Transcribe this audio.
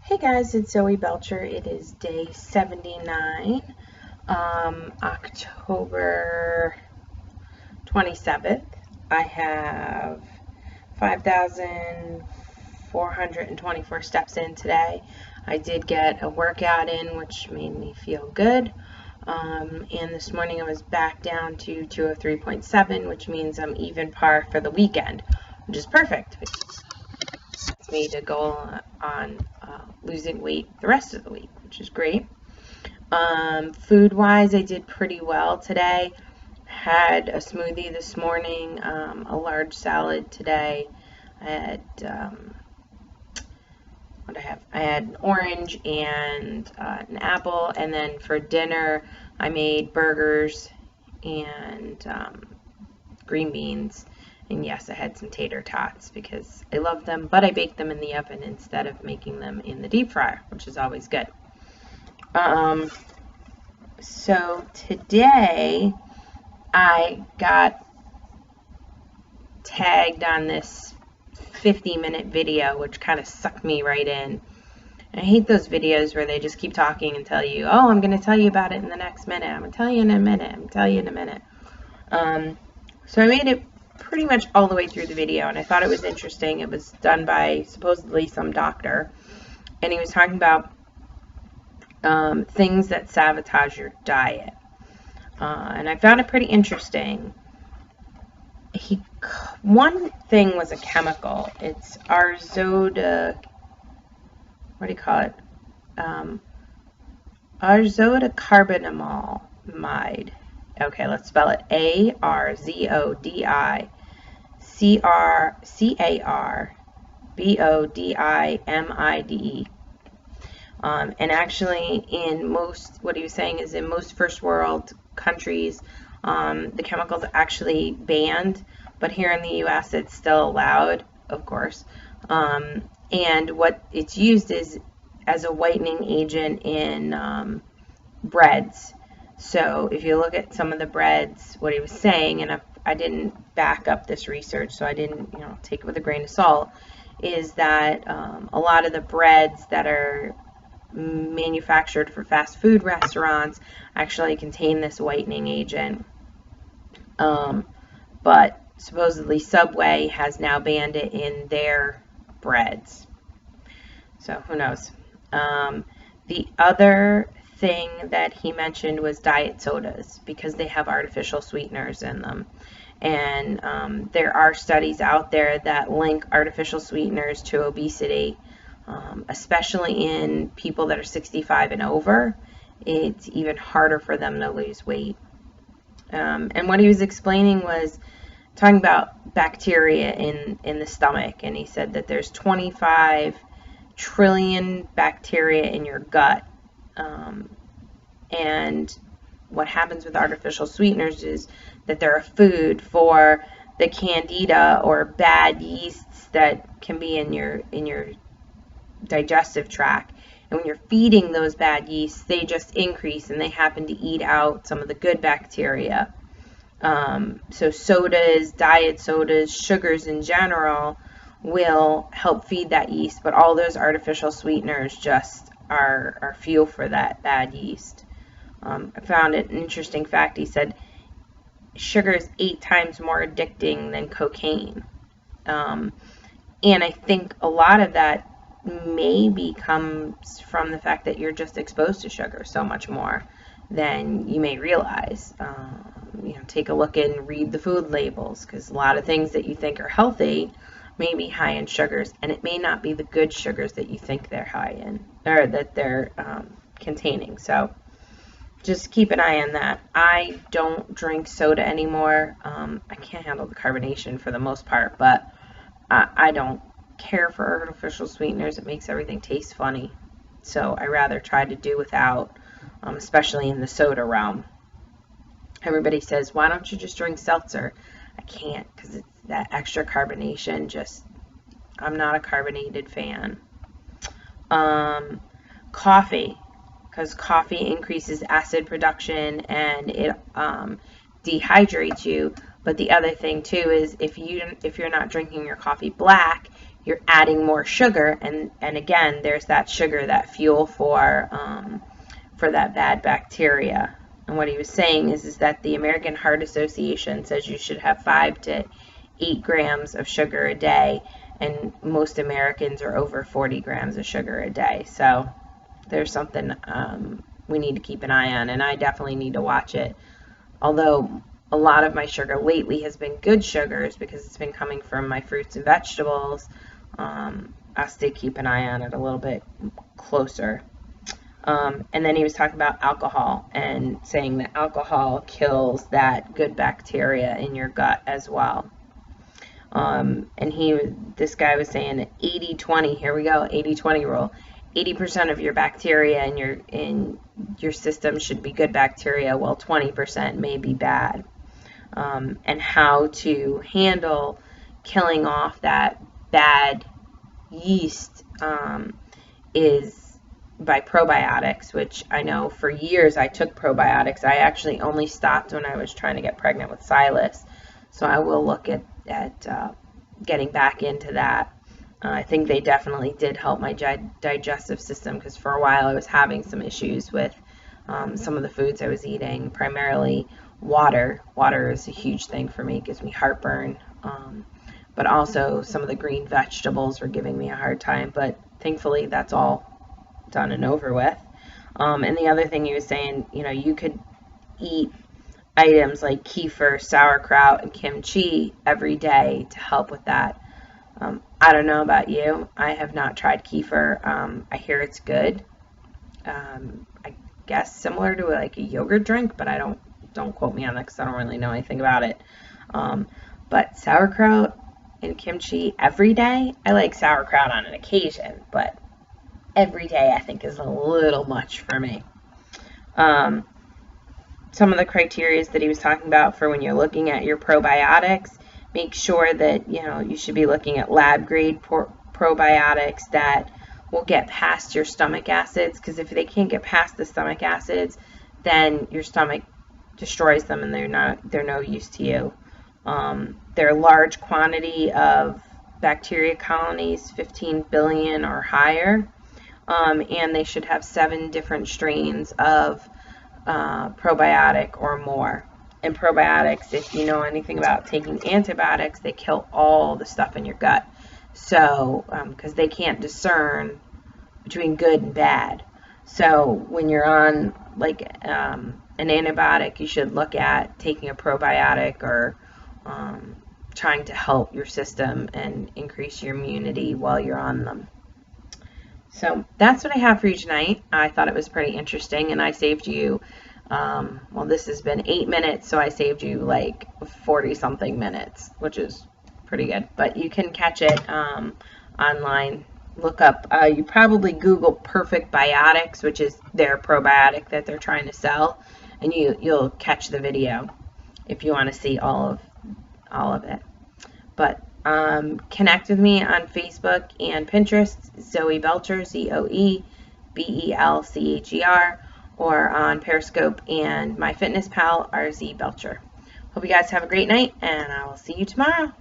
Hey guys, it's Zoe Belcher. It is day 79, October 27th. I have 5,424 steps in today. I did get a workout in, which made me feel good. And this morning I was back down to 203.7, which means I'm even par for the weekend, which is perfect. It's me to go on losing weight the rest of the week, which is great. Food-wise, I did pretty well today. Had a smoothie this morning, a large salad today. I had, what I have? I had an orange and an apple, and then for dinner, I made burgers and green beans. And yes, I had some tater tots because I love them, but I baked them in the oven instead of making them in the deep fryer, which is always good. So today I got tagged on this 50-minute video, which kind of sucked me right in. I hate those videos where they just keep talking and tell you, oh, I'm going to tell you about it in the next minute. I'm going to tell you in a minute. I'm going to tell you in a minute. So I made it pretty much all the way through the video, and I thought it was interesting. It was done by supposedly some doctor, and he was talking about things that sabotage your diet, and I found it pretty interesting. One thing was a chemical. It's azoda, what do you call it? Arzodicarbonamide. Okay, let's spell it Arzodicarbonamide. And actually, in most, what he was saying is in most first world countries, the chemicals are actually banned, but here in the U.S. it's still allowed, of course. And what it's used is as a whitening agent in breads. So if you look at some of the breads, what he was saying, and I didn't back up this research, so I didn't, take it with a grain of salt, is that a lot of the breads that are manufactured for fast food restaurants actually contain this whitening agent. But supposedly Subway has now banned it in their breads. So who knows? The other thing that he mentioned was diet sodas, because they have artificial sweeteners in them. And there are studies out there that link artificial sweeteners to obesity, especially in people that are 65 and over. It's even harder for them to lose weight. And what he was explaining was talking about bacteria in the stomach, and he said that there's 25 trillion bacteria in your gut. And what happens with artificial sweeteners is that they're a food for the candida or bad yeasts that can be in your digestive tract. And when you're feeding those bad yeasts, they just increase, and they happen to eat out some of the good bacteria. So sodas, diet sodas, sugars in general will help feed that yeast, but all those artificial sweeteners just are fuel for that bad yeast. I found an interesting fact. He said sugar is 8 times more addicting than cocaine. And I think a lot of that maybe comes from the fact that you're just exposed to sugar so much more than you may realize. Take a look and read the food labels, because a lot of things that you think are healthy may be high in sugars, and it may not be the good sugars that you think they're high in, or that they're containing. So just keep an eye on that. I don't drink soda anymore. I can't handle the carbonation for the most part, but I don't care for artificial sweeteners. It makes everything taste funny. So I rather try to do without, especially in the soda realm. Everybody says, why don't you just drink seltzer? I can't, because it's that extra carbonation. I'm not a carbonated fan. Coffee, because coffee increases acid production and it dehydrates you. But the other thing too is if you're not drinking your coffee black, you're adding more sugar, and again, there's that sugar, that fuel for that bad bacteria. And what he was saying is that the American Heart Association says you should have 5 to 8 grams of sugar a day, and most Americans are over 40 grams of sugar a day. So there's something we need to keep an eye on, and I definitely need to watch it. Although a lot of my sugar lately has been good sugars because it's been coming from my fruits and vegetables, I'll still keep an eye on it a little bit closer. And then he was talking about alcohol and saying that alcohol kills that good bacteria in your gut as well. And this guy was saying 80-20, here we go, 80-20 rule. 80% of your bacteria in your system should be good bacteria, while 20% may be bad. And how to handle killing off that bad yeast is by probiotics, which I know for years I took probiotics. I actually only stopped when I was trying to get pregnant with Silas. So I will look at getting back into that. I think they definitely did help my digestive system, because for a while I was having some issues with some of the foods I was eating, primarily water. Water is a huge thing for me. It gives me heartburn. But also some of the green vegetables were giving me a hard time. But thankfully that's all done and over with. And the other thing he was saying, you could eat items like kefir, sauerkraut, and kimchi every day to help with that. I don't know about you. I have not tried kefir. I hear it's good. I guess similar to like a yogurt drink, but don't quote me on that because I don't really know anything about it. But sauerkraut and kimchi every day. I like sauerkraut on an occasion, but every day I think is a little much for me. Some of the criteria that he was talking about for when you're looking at your probiotics, make sure that you should be looking at lab grade probiotics that will get past your stomach acids, because if they can't get past the stomach acids, then your stomach destroys them and they're no use to you. They're a large quantity of bacteria colonies, 15 billion or higher, and they should have 7 different strains of probiotic or more. And probiotics, if you know anything about taking antibiotics, they kill all the stuff in your gut. So, because they can't discern between good and bad. So when you're on like an antibiotic, you should look at taking a probiotic or trying to help your system and increase your immunity while you're on them. So that's what I have for you tonight. I thought it was pretty interesting, and I saved you, well, this has been 8 minutes, so I saved you like 40-something minutes, which is pretty good. But you can catch it online. Look up, you probably Google Perfect Biotics, which is their probiotic that they're trying to sell, and you'll catch the video if you want to see all of it. But connect with me on Facebook and Pinterest, Zoe Belcher, ZoeBelcher, or on Periscope and MyFitnessPal, RZ Belcher. Hope you guys have a great night, and I will see you tomorrow.